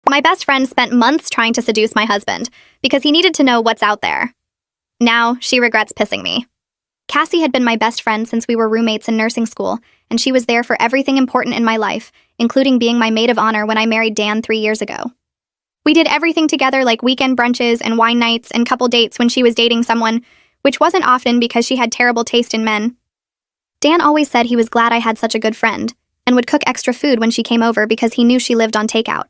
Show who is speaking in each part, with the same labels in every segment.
Speaker 1: My best friend spent months trying to seduce my husband because he needed to know what's out there. Now, she regrets pissing me. Cassie had been my best friend since we were roommates in nursing school, and she was there for everything important in my life, including being my maid of honor when I married Dan 3 years ago. We did everything together like weekend brunches and wine nights and couple dates when she was dating someone, which wasn't often because she had terrible taste in men. Dan always said he was glad I had such a good friend, and would cook extra food when she came over because he knew she lived on takeout.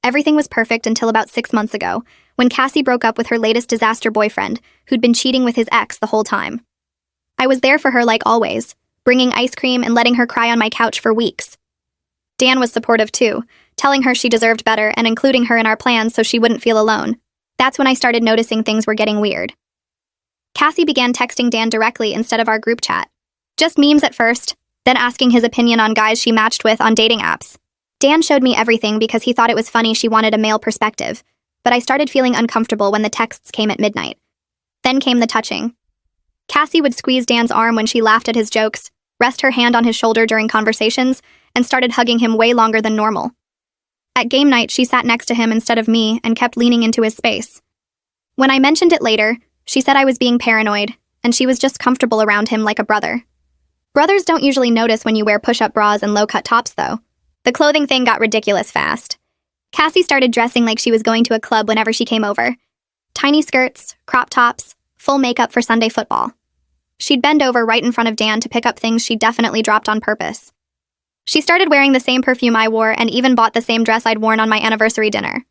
Speaker 1: Everything was perfect until about 6 months ago, when Cassie broke up with her latest disaster boyfriend, who'd been cheating with his ex the whole time. I was there for her like always, bringing ice cream and letting her cry on my couch for weeks. Dan was supportive too, telling her she deserved better and including her in our plans so she wouldn't feel alone. That's when I started noticing things were getting weird. Cassie began texting Dan directly instead of our group chat. Just memes at first, then asking his opinion on guys she matched with on dating apps. Dan showed me everything because he thought it was funny she wanted a male perspective, but I started feeling uncomfortable when the texts came at midnight. Then came the touching. Cassie would squeeze Dan's arm when she laughed at his jokes, rest her hand on his shoulder during conversations, and started hugging him way longer than normal. At game night, she sat next to him instead of me and kept leaning into his space. When I mentioned it later, she said I was being paranoid, and she was just comfortable around him like a brother. Brothers don't usually notice when you wear push-up bras and low-cut tops, though. The clothing thing got ridiculous fast. Cassie started dressing like she was going to a club whenever she came over. Tiny skirts, crop tops, full makeup for Sunday football. She'd bend over right in front of Dan to pick up things she definitely dropped on purpose. She started wearing the same perfume I wore and even bought the same dress I'd worn on my anniversary dinner.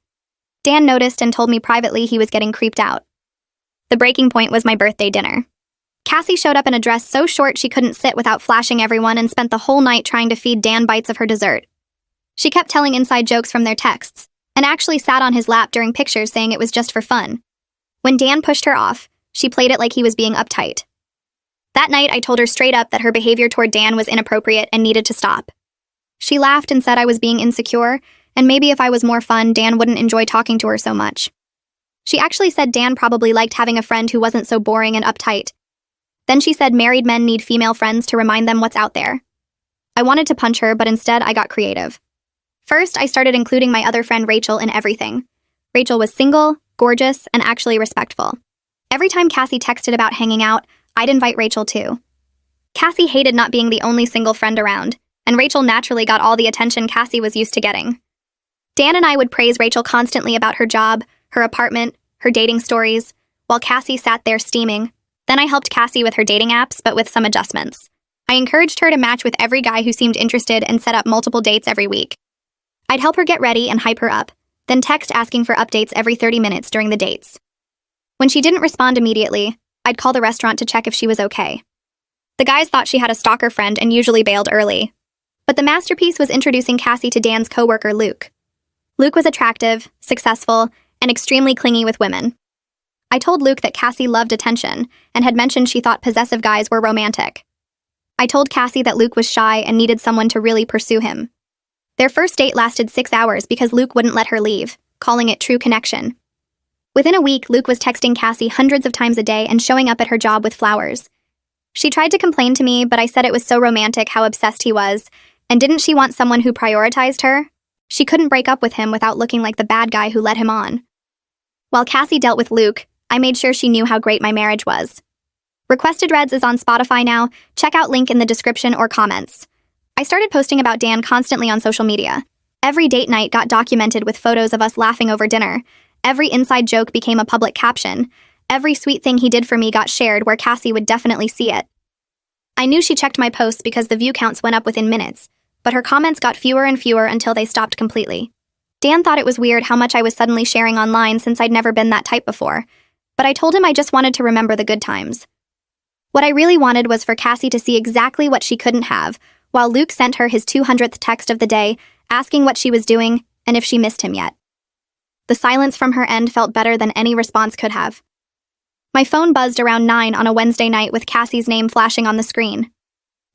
Speaker 1: Dan noticed and told me privately he was getting creeped out. The breaking point was my birthday dinner. Cassie showed up in a dress so short she couldn't sit without flashing everyone and spent the whole night trying to feed Dan bites of her dessert. She kept telling inside jokes from their texts, and actually sat on his lap during pictures saying it was just for fun. When Dan pushed her off, she played it like he was being uptight. That night, I told her straight up that her behavior toward Dan was inappropriate and needed to stop. She laughed and said I was being insecure, and maybe if I was more fun, Dan wouldn't enjoy talking to her so much. She actually said Dan probably liked having a friend who wasn't so boring and uptight. Then she said married men need female friends to remind them what's out there. I wanted to punch her, but instead I got creative. First, I started including my other friend Rachel in everything. Rachel was single, gorgeous, and actually respectful. Every time Cassie texted about hanging out, I'd invite Rachel too. Cassie hated not being the only single friend around, and Rachel naturally got all the attention Cassie was used to getting. Dan and I would praise Rachel constantly about her job, her apartment, her dating stories, while Cassie sat there steaming. Then I helped Cassie with her dating apps, but with some adjustments. I encouraged her to match with every guy who seemed interested and set up multiple dates every week. I'd help her get ready and hype her up, then text asking for updates every 30 minutes during the dates. When she didn't respond immediately, I'd call the restaurant to check if she was okay. The guys thought she had a stalker friend and usually bailed early. But the masterpiece was introducing Cassie to Dan's coworker, Luke. Luke was attractive, successful, and extremely clingy with women. I told Luke that Cassie loved attention and had mentioned she thought possessive guys were romantic. I told Cassie that Luke was shy and needed someone to really pursue him. Their first date lasted 6 hours because Luke wouldn't let her leave, calling it true connection. Within a week, Luke was texting Cassie hundreds of times a day and showing up at her job with flowers. She tried to complain to me, but I said it was so romantic how obsessed he was, and didn't she want someone who prioritized her? She couldn't break up with him without looking like the bad guy who led him on. While Cassie dealt with Luke, I made sure she knew how great my marriage was. Requested Reds is on Spotify now. Check out link in the description or comments. I started posting about Dan constantly on social media. Every date night got documented with photos of us laughing over dinner. Every inside joke became a public caption. Every sweet thing he did for me got shared where Cassie would definitely see it. I knew she checked my posts because the view counts went up within minutes, but her comments got fewer and fewer until they stopped completely. Dan thought it was weird how much I was suddenly sharing online since I'd never been that type before, but I told him I just wanted to remember the good times. What I really wanted was for Cassie to see exactly what she couldn't have, while Luke sent her his 200th text of the day, asking what she was doing and if she missed him yet. The silence from her end felt better than any response could have. My phone buzzed around 9 on a Wednesday night with Cassie's name flashing on the screen.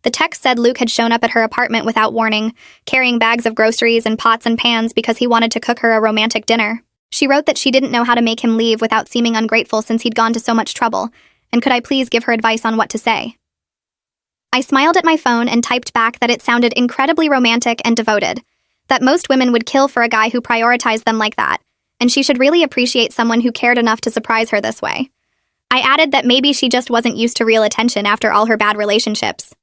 Speaker 1: The text said Luke had shown up at her apartment without warning, carrying bags of groceries and pots and pans because he wanted to cook her a romantic dinner. She wrote that she didn't know how to make him leave without seeming ungrateful since he'd gone to so much trouble, and could I please give her advice on what to say. I smiled at my phone and typed back that it sounded incredibly romantic and devoted. that most women would kill for a guy who prioritized them like that, and she should really appreciate someone who cared enough to surprise her this way. I added that maybe she just wasn't used to real attention after all her bad relationships.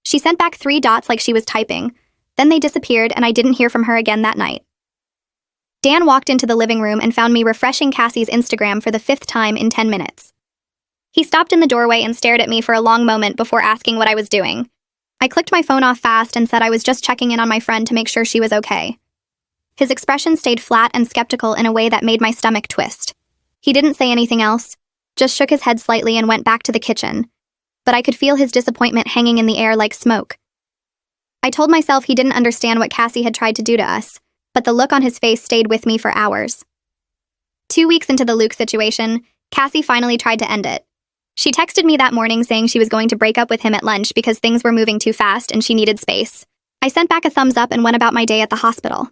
Speaker 1: She sent back 3 dots like she was typing. Then they disappeared, and I didn't hear from her again that night. Dan walked into the living room and found me refreshing Cassie's Instagram for the 5th time in 10 minutes. He stopped in the doorway and stared at me for a long moment before asking what I was doing. I clicked my phone off fast and said I was just checking in on my friend to make sure she was okay. His expression stayed flat and skeptical in a way that made my stomach twist. He didn't say anything else, just shook his head slightly and went back to the kitchen. But I could feel his disappointment hanging in the air like smoke. I told myself he didn't understand what Cassie had tried to do to us, but the look on his face stayed with me for hours. 2 weeks into the Luke situation, Cassie finally tried to end it. She texted me that morning saying she was going to break up with him at lunch because things were moving too fast and she needed space. I sent back a thumbs up and went about my day at the hospital.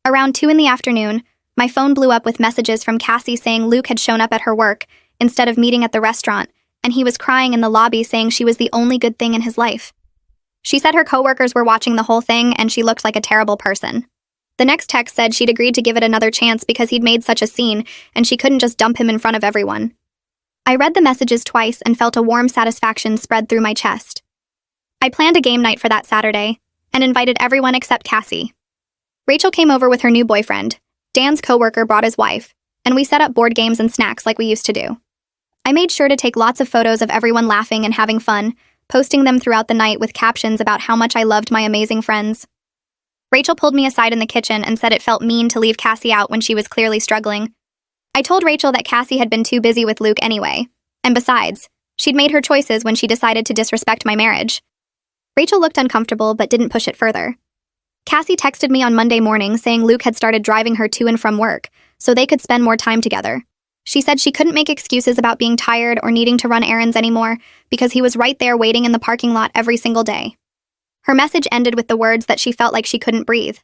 Speaker 1: Around 2 in the afternoon, my phone blew up with messages from Cassie saying Luke had shown up at her work instead of meeting at the restaurant, and he was crying in the lobby saying she was the only good thing in his life. She said her coworkers were watching the whole thing and she looked like a terrible person. The next text said she'd agreed to give it another chance because he'd made such a scene and she couldn't just dump him in front of everyone. I read the messages twice and felt a warm satisfaction spread through my chest. I planned a game night for that Saturday and invited everyone except Cassie. Rachel came over with her new boyfriend. Dan's coworker brought his wife, and we set up board games and snacks like we used to do. I made sure to take lots of photos of everyone laughing and having fun, posting them throughout the night with captions about how much I loved my amazing friends. Rachel pulled me aside in the kitchen and said it felt mean to leave Cassie out when she was clearly struggling. I told Rachel that Cassie had been too busy with Luke anyway, and besides, she'd made her choices when she decided to disrespect my marriage. Rachel looked uncomfortable but didn't push it further. Cassie texted me on Monday morning saying Luke had started driving her to and from work, so they could spend more time together. She said she couldn't make excuses about being tired or needing to run errands anymore because he was right there waiting in the parking lot every single day. Her message ended with the words that she felt like she couldn't breathe.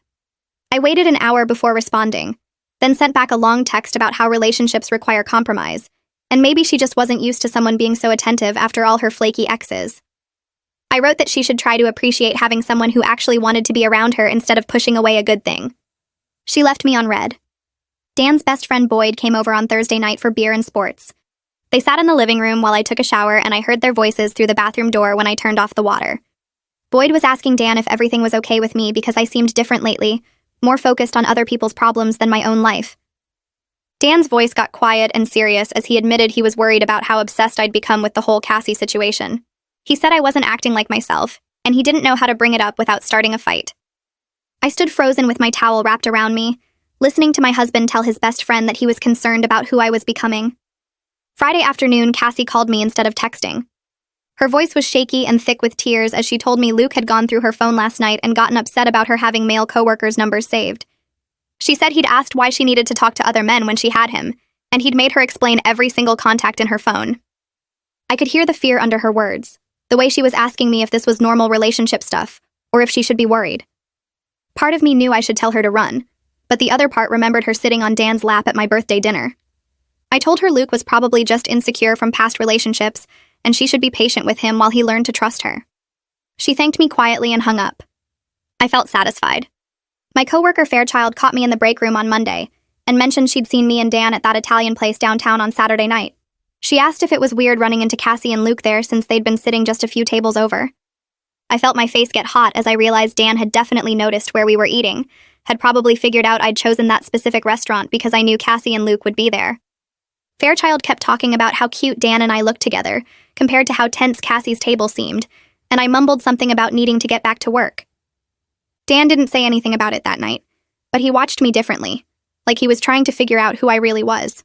Speaker 1: I waited an hour before responding, then sent back a long text about how relationships require compromise, and maybe she just wasn't used to someone being so attentive after all her flaky exes. I wrote that she should try to appreciate having someone who actually wanted to be around her instead of pushing away a good thing. She left me on read. Dan's best friend Boyd came over on Thursday night for beer and sports. They sat in the living room while I took a shower and I heard their voices through the bathroom door when I turned off the water. Boyd was asking Dan if everything was okay with me because I seemed different lately, more focused on other people's problems than my own life. Dan's voice got quiet and serious as he admitted he was worried about how obsessed I'd become with the whole Cassie situation. He said I wasn't acting like myself, and he didn't know how to bring it up without starting a fight. I stood frozen with my towel wrapped around me, listening to my husband tell his best friend that he was concerned about who I was becoming. Friday afternoon, Cassie called me instead of texting. Her voice was shaky and thick with tears as she told me Luke had gone through her phone last night and gotten upset about her having male coworkers' numbers saved. She said he'd asked why she needed to talk to other men when she had him, and he'd made her explain every single contact in her phone. I could hear the fear under her words, the way she was asking me if this was normal relationship stuff, or if she should be worried. Part of me knew I should tell her to run, but the other part remembered her sitting on Dan's lap at my birthday dinner. I told her Luke was probably just insecure from past relationships, and she should be patient with him while he learned to trust her. She thanked me quietly and hung up. I felt satisfied. My coworker Fairchild caught me in the break room on Monday and mentioned she'd seen me and Dan at that Italian place downtown on Saturday night. She asked if it was weird running into Cassie and Luke there since they'd been sitting just a few tables over. I felt my face get hot as I realized Dan had definitely noticed where we were eating, had probably figured out I'd chosen that specific restaurant because I knew Cassie and Luke would be there. Fairchild kept talking about how cute Dan and I looked together, compared to how tense Cassie's table seemed, and I mumbled something about needing to get back to work. Dan didn't say anything about it that night, but he watched me differently, like he was trying to figure out who I really was.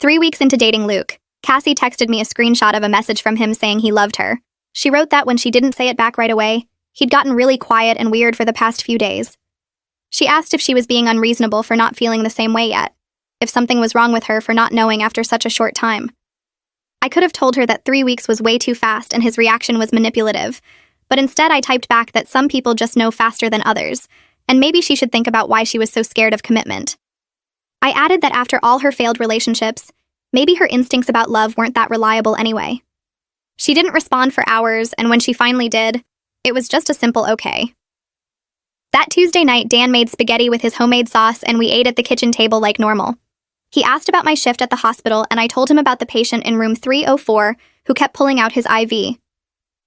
Speaker 1: 3 weeks into dating Luke, Cassie texted me a screenshot of a message from him saying he loved her. She wrote that when she didn't say it back right away, he'd gotten really quiet and weird for the past few days. She asked if she was being unreasonable for not feeling the same way yet, if something was wrong with her for not knowing after such a short time. I could have told her that 3 weeks was way too fast and his reaction was manipulative, but instead I typed back that some people just know faster than others, and maybe she should think about why she was so scared of commitment. I added that after all her failed relationships, maybe her instincts about love weren't that reliable anyway. She didn't respond for hours, and when she finally did, it was just a simple okay. That Tuesday night, Dan made spaghetti with his homemade sauce and we ate at the kitchen table like normal. He asked about my shift at the hospital and I told him about the patient in room 304 who kept pulling out his IV.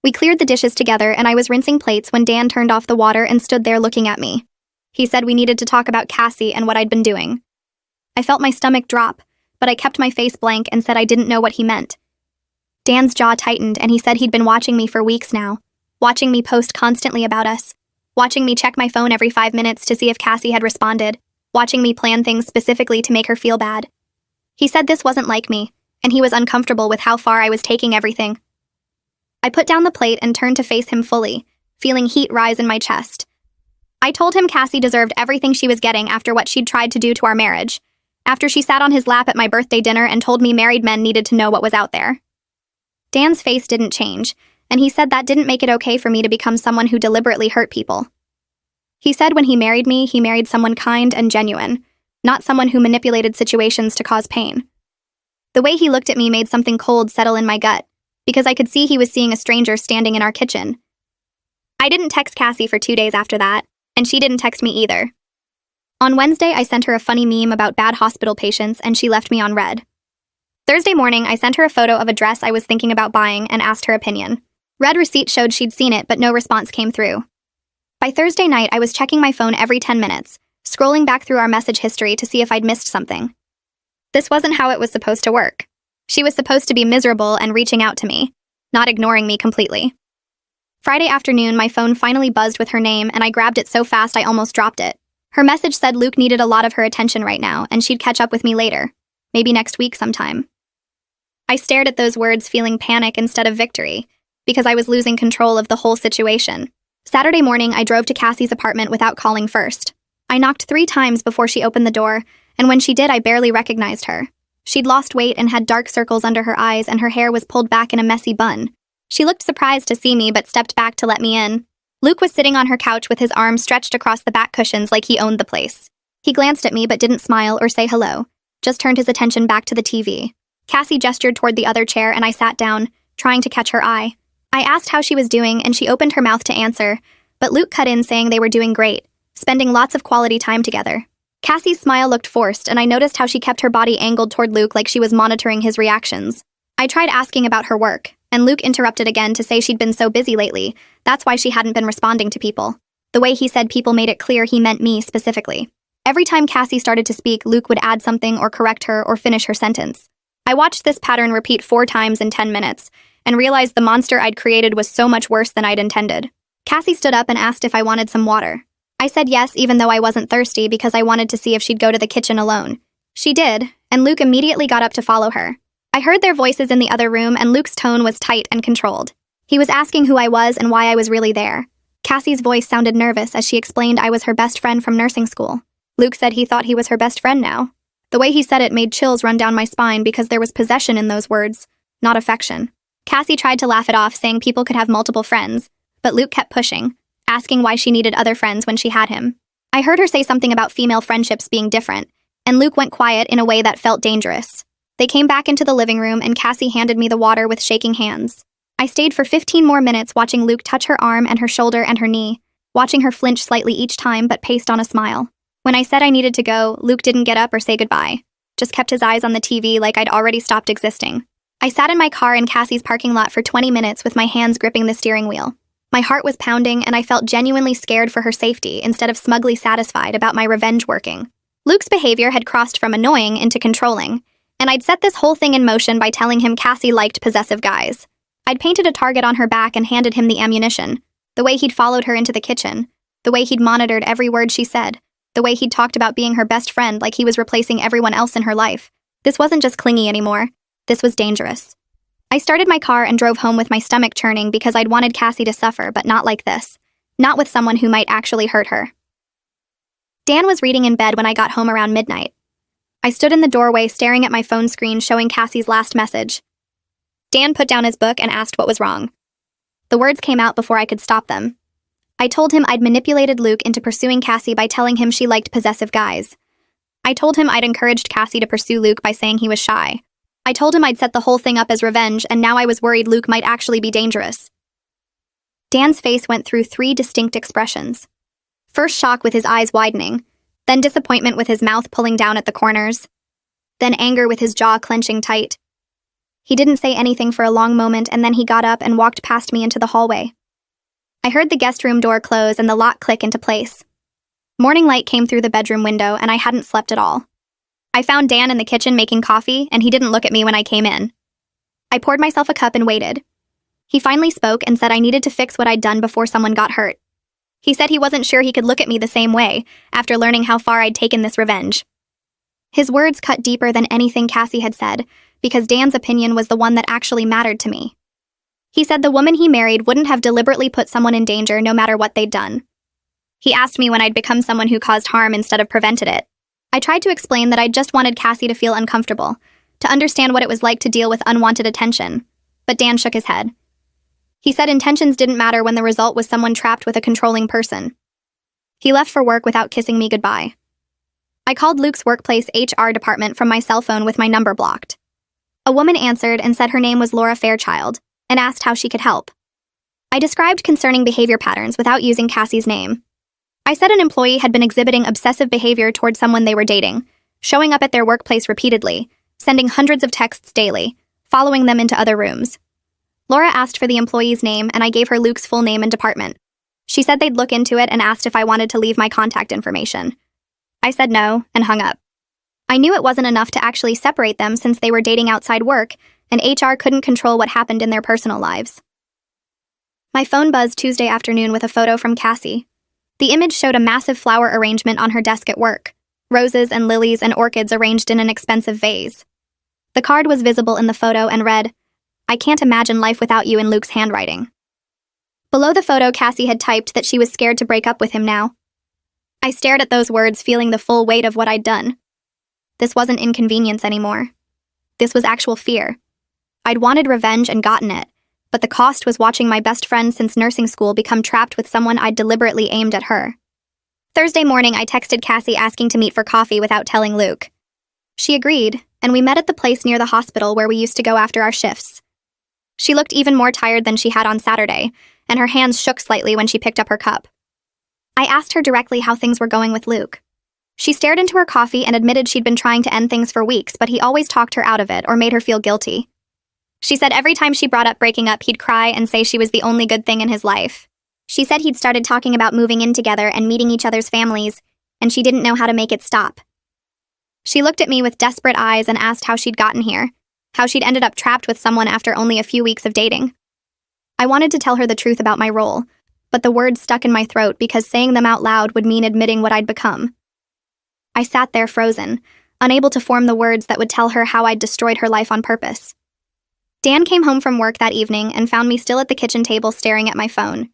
Speaker 1: We cleared the dishes together and I was rinsing plates when Dan turned off the water and stood there looking at me. He said we needed to talk about Cassie and what I'd been doing. I felt my stomach drop, but I kept my face blank and said I didn't know what he meant. Dan's jaw tightened and he said he'd been watching me for weeks now, watching me post constantly about us, watching me check my phone every 5 minutes to see if Cassie had responded, watching me plan things specifically to make her feel bad. He said this wasn't like me, and he was uncomfortable with how far I was taking everything. I put down the plate and turned to face him fully, feeling heat rise in my chest. I told him Cassie deserved everything she was getting after what she'd tried to do to our marriage, after she sat on his lap at my birthday dinner and told me married men needed to know what was out there. Dan's face didn't change, and he said that didn't make it okay for me to become someone who deliberately hurt people. He said when he married someone kind and genuine, not someone who manipulated situations to cause pain. The way he looked at me made something cold settle in my gut, because I could see he was seeing a stranger standing in our kitchen. I didn't text Cassie for 2 days after that, and she didn't text me either. On Wednesday, I sent her a funny meme about bad hospital patients, and she left me on red. Thursday morning, I sent her a photo of a dress I was thinking about buying and asked her opinion. Red receipt showed she'd seen it, but no response came through. By Thursday night, I was checking my phone every 10 minutes, scrolling back through our message history to see if I'd missed something. This wasn't how it was supposed to work. She was supposed to be miserable and reaching out to me, not ignoring me completely. Friday afternoon, my phone finally buzzed with her name, and I grabbed it so fast I almost dropped it. Her message said Luke needed a lot of her attention right now, and she'd catch up with me later, maybe next week sometime. I stared at those words feeling panic instead of victory, because I was losing control of the whole situation. Saturday morning, I drove to Cassie's apartment without calling first. I knocked 3 times before she opened the door, and when she did, I barely recognized her. She'd lost weight and had dark circles under her eyes, and her hair was pulled back in a messy bun. She looked surprised to see me, but stepped back to let me in. Luke was sitting on her couch with his arms stretched across the back cushions like he owned the place. He glanced at me but didn't smile or say hello, just turned his attention back to the TV. Cassie gestured toward the other chair and I sat down, trying to catch her eye. I asked how she was doing and she opened her mouth to answer, but Luke cut in saying they were doing great, spending lots of quality time together. Cassie's smile looked forced and I noticed how she kept her body angled toward Luke like she was monitoring his reactions. I tried asking about her work, and Luke interrupted again to say she'd been so busy lately, that's why she hadn't been responding to people. The way he said people made it clear he meant me specifically. Every time Cassie started to speak, Luke would add something or correct her or finish her sentence. I watched this pattern repeat 4 times in 10 minutes, and realized the monster I'd created was so much worse than I'd intended. Cassie stood up and asked if I wanted some water. I said yes, even though I wasn't thirsty because I wanted to see if she'd go to the kitchen alone. She did, and Luke immediately got up to follow her. I heard their voices in the other room, and Luke's tone was tight and controlled. He was asking who I was and why I was really there. Cassie's voice sounded nervous as she explained I was her best friend from nursing school. Luke said he thought he was her best friend now. The way he said it made chills run down my spine because there was possession in those words, not affection. Cassie tried to laugh it off, saying people could have multiple friends, but Luke kept pushing, asking why she needed other friends when she had him. I heard her say something about female friendships being different, and Luke went quiet in a way that felt dangerous. They came back into the living room and Cassie handed me the water with shaking hands. I stayed for 15 more minutes watching Luke touch her arm and her shoulder and her knee, watching her flinch slightly each time but paced on a smile. When I said I needed to go, Luke didn't get up or say goodbye, just kept his eyes on the TV like I'd already stopped existing. I sat in my car in Cassie's parking lot for 20 minutes with my hands gripping the steering wheel. My heart was pounding and I felt genuinely scared for her safety instead of smugly satisfied about my revenge working. Luke's behavior had crossed from annoying into controlling, and I'd set this whole thing in motion by telling him Cassie liked possessive guys. I'd painted a target on her back and handed him the ammunition, the way he'd followed her into the kitchen, the way he'd monitored every word she said, the way he'd talked about being her best friend like he was replacing everyone else in her life. This wasn't just clingy anymore. This was dangerous. I started my car and drove home with my stomach churning because I'd wanted Cassie to suffer, but not like this. Not with someone who might actually hurt her. Dan was reading in bed when I got home around midnight. I stood in the doorway staring at my phone screen showing Cassie's last message. Dan put down his book and asked what was wrong. The words came out before I could stop them. I told him I'd manipulated Luke into pursuing Cassie by telling him she liked possessive guys. I told him I'd encouraged Cassie to pursue Luke by saying he was shy. I told him I'd set the whole thing up as revenge, and now I was worried Luke might actually be dangerous. Dan's face went through 3 distinct expressions. First shock with his eyes widening, then disappointment with his mouth pulling down at the corners, then anger with his jaw clenching tight. He didn't say anything for a long moment, and then he got up and walked past me into the hallway. I heard the guest room door close and the lock click into place. Morning light came through the bedroom window, and I hadn't slept at all. I found Dan in the kitchen making coffee, and he didn't look at me when I came in. I poured myself a cup and waited. He finally spoke and said I needed to fix what I'd done before someone got hurt. He said he wasn't sure he could look at me the same way after learning how far I'd taken this revenge. His words cut deeper than anything Cassie had said, because Dan's opinion was the one that actually mattered to me. He said the woman he married wouldn't have deliberately put someone in danger no matter what they'd done. He asked me when I'd become someone who caused harm instead of prevented it. I tried to explain that I just wanted Cassie to feel uncomfortable, to understand what it was like to deal with unwanted attention, but Dan shook his head. He said intentions didn't matter when the result was someone trapped with a controlling person. He left for work without kissing me goodbye. I called Luke's workplace HR department from my cell phone with my number blocked. A woman answered and said her name was Laura Fairchild, and asked how she could help. I described concerning behavior patterns without using Cassie's name. I said an employee had been exhibiting obsessive behavior toward someone they were dating, showing up at their workplace repeatedly, sending hundreds of texts daily, following them into other rooms. Laura asked for the employee's name, and I gave her Luke's full name and department. She said they'd look into it and asked if I wanted to leave my contact information. I said no, and hung up. I knew it wasn't enough to actually separate them since they were dating outside work, and HR couldn't control what happened in their personal lives. My phone buzzed Tuesday afternoon with a photo from Cassie. The image showed a massive flower arrangement on her desk at work, roses and lilies and orchids arranged in an expensive vase. The card was visible in the photo and read, "I can't imagine life without you," in Luke's handwriting. Below the photo, Cassie had typed that she was scared to break up with him now. I stared at those words, feeling the full weight of what I'd done. This wasn't inconvenience anymore. This was actual fear. I'd wanted revenge and gotten it, but the cost was watching my best friend since nursing school become trapped with someone I'd deliberately aimed at her. Thursday morning, I texted Cassie asking to meet for coffee without telling Luke. She agreed, and we met at the place near the hospital where we used to go after our shifts. She looked even more tired than she had on Saturday, and her hands shook slightly when she picked up her cup. I asked her directly how things were going with Luke. She stared into her coffee and admitted she'd been trying to end things for weeks, but he always talked her out of it or made her feel guilty. She said every time she brought up breaking up, he'd cry and say she was the only good thing in his life. She said he'd started talking about moving in together and meeting each other's families, and she didn't know how to make it stop. She looked at me with desperate eyes and asked how she'd gotten here, how she'd ended up trapped with someone after only a few weeks of dating. I wanted to tell her the truth about my role, but the words stuck in my throat because saying them out loud would mean admitting what I'd become. I sat there frozen, unable to form the words that would tell her how I'd destroyed her life on purpose. Dan came home from work that evening and found me still at the kitchen table staring at my phone.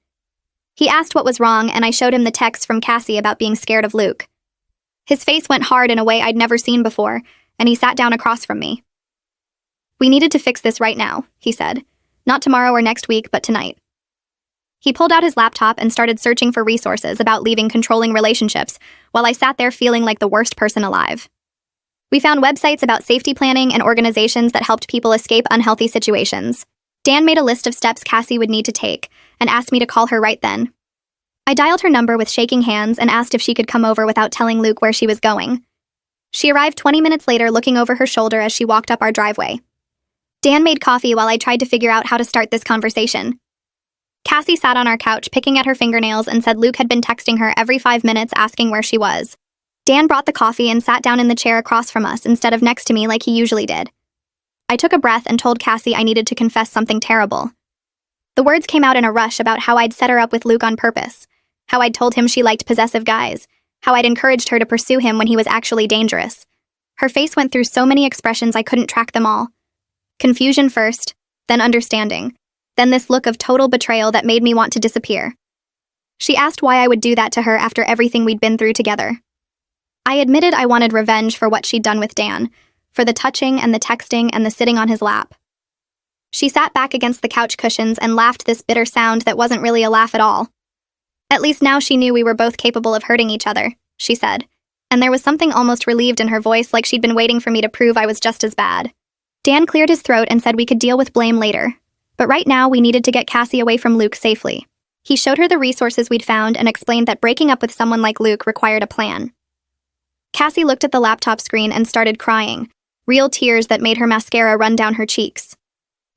Speaker 1: He asked what was wrong, and I showed him the text from Cassie about being scared of Luke. His face went hard in a way I'd never seen before, and he sat down across from me. "We needed to fix this right now," he said. "Not tomorrow or next week, but tonight." He pulled out his laptop and started searching for resources about leaving controlling relationships, while I sat there feeling like the worst person alive. We found websites about safety planning and organizations that helped people escape unhealthy situations. Dan made a list of steps Cassie would need to take and asked me to call her right then. I dialed her number with shaking hands and asked if she could come over without telling Luke where she was going. She arrived 20 minutes later, looking over her shoulder as she walked up our driveway. Dan made coffee while I tried to figure out how to start this conversation. Cassie sat on our couch picking at her fingernails and said Luke had been texting her every 5 minutes asking where she was. Dan brought the coffee and sat down in the chair across from us instead of next to me like he usually did. I took a breath and told Cassie I needed to confess something terrible. The words came out in a rush about how I'd set her up with Luke on purpose, how I'd told him she liked possessive guys, how I'd encouraged her to pursue him when he was actually dangerous. Her face went through so many expressions I couldn't track them all. Confusion first, then understanding, then this look of total betrayal that made me want to disappear. She asked why I would do that to her after everything we'd been through together. I admitted I wanted revenge for what she'd done with Dan, for the touching and the texting and the sitting on his lap. She sat back against the couch cushions and laughed this bitter sound that wasn't really a laugh at all. "At least now she knew we were both capable of hurting each other," she said, and there was something almost relieved in her voice, like she'd been waiting for me to prove I was just as bad. Dan cleared his throat and said we could deal with blame later, but right now we needed to get Cassie away from Luke safely. He showed her the resources we'd found and explained that breaking up with someone like Luke required a plan. Cassie looked at the laptop screen and started crying, real tears that made her mascara run down her cheeks.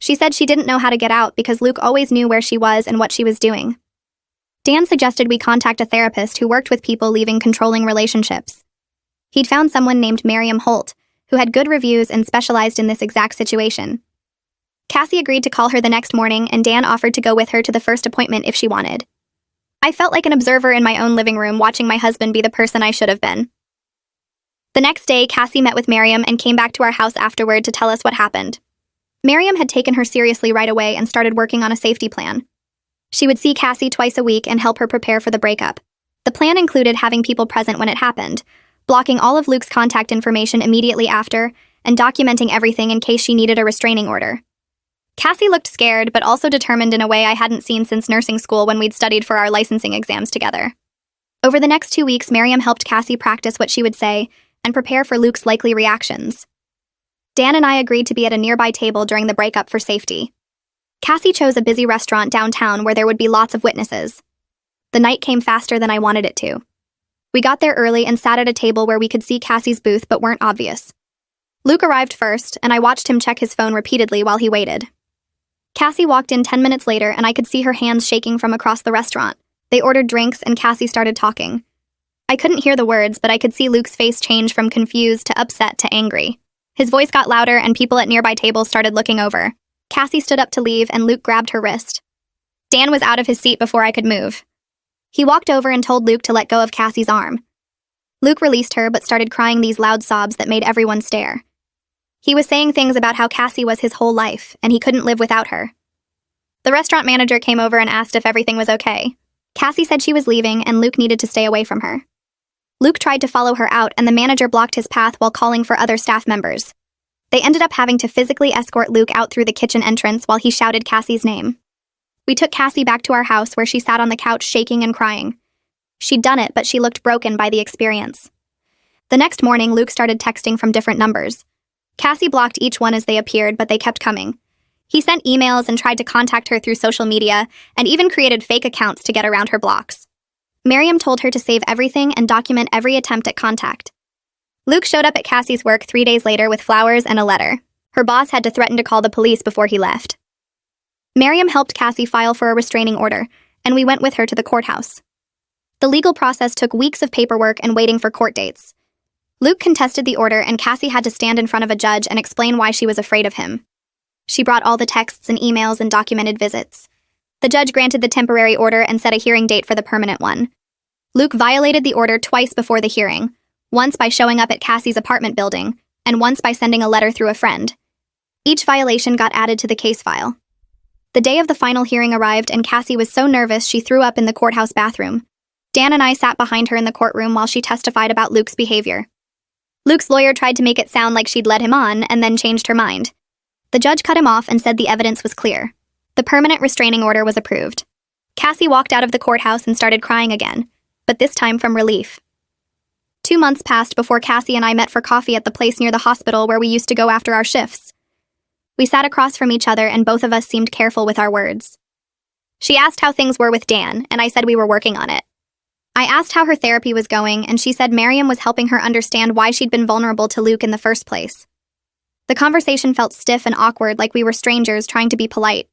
Speaker 1: She said she didn't know how to get out because Luke always knew where she was and what she was doing. Dan suggested we contact a therapist who worked with people leaving controlling relationships. He'd found someone named Miriam Holt, who had good reviews and specialized in this exact situation. Cassie agreed to call her the next morning, and Dan offered to go with her to the first appointment if she wanted. I felt like an observer in my own living room watching my husband be the person I should have been. The next day, Cassie met with Miriam and came back to our house afterward to tell us what happened. Miriam had taken her seriously right away and started working on a safety plan. She would see Cassie twice a week and help her prepare for the breakup. The plan included having people present when it happened, blocking all of Luke's contact information immediately after, and documenting everything in case she needed a restraining order. Cassie looked scared, but also determined in a way I hadn't seen since nursing school when we'd studied for our licensing exams together. Over the next 2 weeks, Miriam helped Cassie practice what she would say and prepare for Luke's likely reactions. Dan and I agreed to be at a nearby table during the breakup for safety. Cassie chose a busy restaurant downtown where there would be lots of witnesses. The night came faster than I wanted it to. We got there early and sat at a table where we could see Cassie's booth but weren't obvious. Luke arrived first, and I watched him check his phone repeatedly while he waited. Cassie walked in 10 minutes later, and I could see her hands shaking from across the restaurant. They ordered drinks, and Cassie started talking. I couldn't hear the words, but I could see Luke's face change from confused to upset to angry. His voice got louder, and people at nearby tables started looking over. Cassie stood up to leave, and Luke grabbed her wrist. Dan was out of his seat before I could move. He walked over and told Luke to let go of Cassie's arm. Luke released her, but started crying these loud sobs that made everyone stare. He was saying things about how Cassie was his whole life, and he couldn't live without her. The restaurant manager came over and asked if everything was okay. Cassie said she was leaving, and Luke needed to stay away from her. Luke tried to follow her out, and the manager blocked his path while calling for other staff members. They ended up having to physically escort Luke out through the kitchen entrance while he shouted Cassie's name. We took Cassie back to our house where she sat on the couch shaking and crying. She'd done it, but she looked broken by the experience. The next morning, Luke started texting from different numbers. Cassie blocked each one as they appeared, but they kept coming. He sent emails and tried to contact her through social media, and even created fake accounts to get around her blocks. Miriam told her to save everything and document every attempt at contact. Luke showed up at Cassie's work 3 days later with flowers and a letter. Her boss had to threaten to call the police before he left. Miriam helped Cassie file for a restraining order, and we went with her to the courthouse. The legal process took weeks of paperwork and waiting for court dates. Luke contested the order, and Cassie had to stand in front of a judge and explain why she was afraid of him. She brought all the texts and emails and documented visits. The judge granted the temporary order and set a hearing date for the permanent one. Luke violated the order twice before the hearing, once by showing up at Cassie's apartment building, and once by sending a letter through a friend. Each violation got added to the case file. The day of the final hearing arrived, and Cassie was so nervous she threw up in the courthouse bathroom. Dan and I sat behind her in the courtroom while she testified about Luke's behavior. Luke's lawyer tried to make it sound like she'd led him on and then changed her mind. The judge cut him off and said the evidence was clear. The permanent restraining order was approved. Cassie walked out of the courthouse and started crying again, but this time from relief. 2 months passed before Cassie and I met for coffee at the place near the hospital where we used to go after our shifts. We sat across from each other, and both of us seemed careful with our words. She asked how things were with Dan, and I said we were working on it. I asked how her therapy was going, and she said Miriam was helping her understand why she'd been vulnerable to Luke in the first place. The conversation felt stiff and awkward, like we were strangers trying to be polite.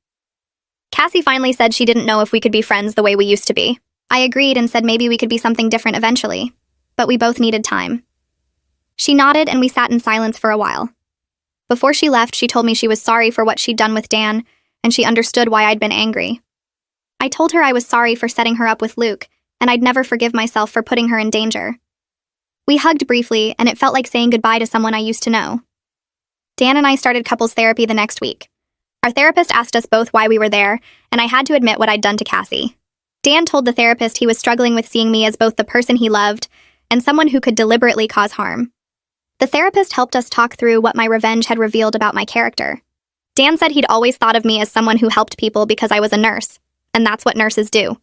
Speaker 1: Cassie finally said she didn't know if we could be friends the way we used to be. I agreed and said maybe we could be something different eventually, but we both needed time. She nodded, and we sat in silence for a while. Before she left, she told me she was sorry for what she'd done with Dan, and she understood why I'd been angry. I told her I was sorry for setting her up with Luke, and I'd never forgive myself for putting her in danger. We hugged briefly, and it felt like saying goodbye to someone I used to know. Dan and I started couples therapy the next week. Our therapist asked us both why we were there, and I had to admit what I'd done to Cassie. Dan told the therapist he was struggling with seeing me as both the person he loved and someone who could deliberately cause harm. The therapist helped us talk through what my revenge had revealed about my character. Dan said he'd always thought of me as someone who helped people because I was a nurse, and that's what nurses do.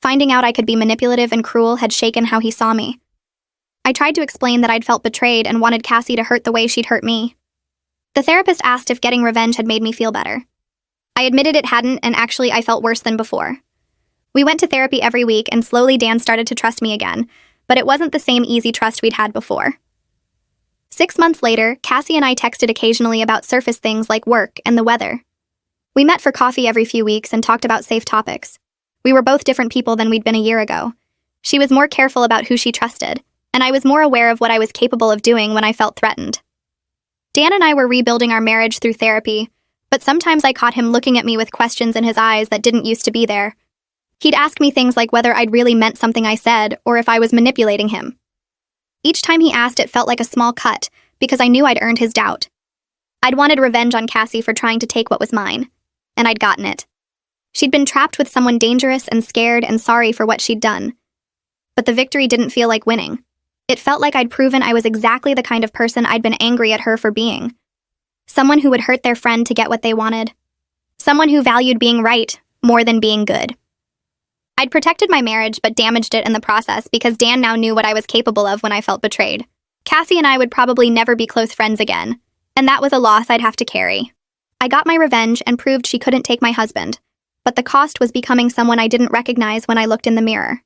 Speaker 1: Finding out I could be manipulative and cruel had shaken how he saw me. I tried to explain that I'd felt betrayed and wanted Cassie to hurt the way she'd hurt me. The therapist asked if getting revenge had made me feel better. I admitted it hadn't, and actually I felt worse than before. We went to therapy every week, and slowly Dan started to trust me again, but it wasn't the same easy trust we'd had before. 6 months later, Cassie and I texted occasionally about surface things like work and the weather. We met for coffee every few weeks and talked about safe topics. We were both different people than we'd been a year ago. She was more careful about who she trusted, and I was more aware of what I was capable of doing when I felt threatened. Dan and I were rebuilding our marriage through therapy, but sometimes I caught him looking at me with questions in his eyes that didn't used to be there. He'd ask me things like whether I'd really meant something I said or if I was manipulating him. Each time he asked, it felt like a small cut, because I knew I'd earned his doubt. I'd wanted revenge on Cassie for trying to take what was mine, and I'd gotten it. She'd been trapped with someone dangerous and scared and sorry for what she'd done. But the victory didn't feel like winning. It felt like I'd proven I was exactly the kind of person I'd been angry at her for being. Someone who would hurt their friend to get what they wanted. Someone who valued being right more than being good. I'd protected my marriage but damaged it in the process because Dan now knew what I was capable of when I felt betrayed. Cassie and I would probably never be close friends again, and that was a loss I'd have to carry. I got my revenge and proved she couldn't take my husband, but the cost was becoming someone I didn't recognize when I looked in the mirror.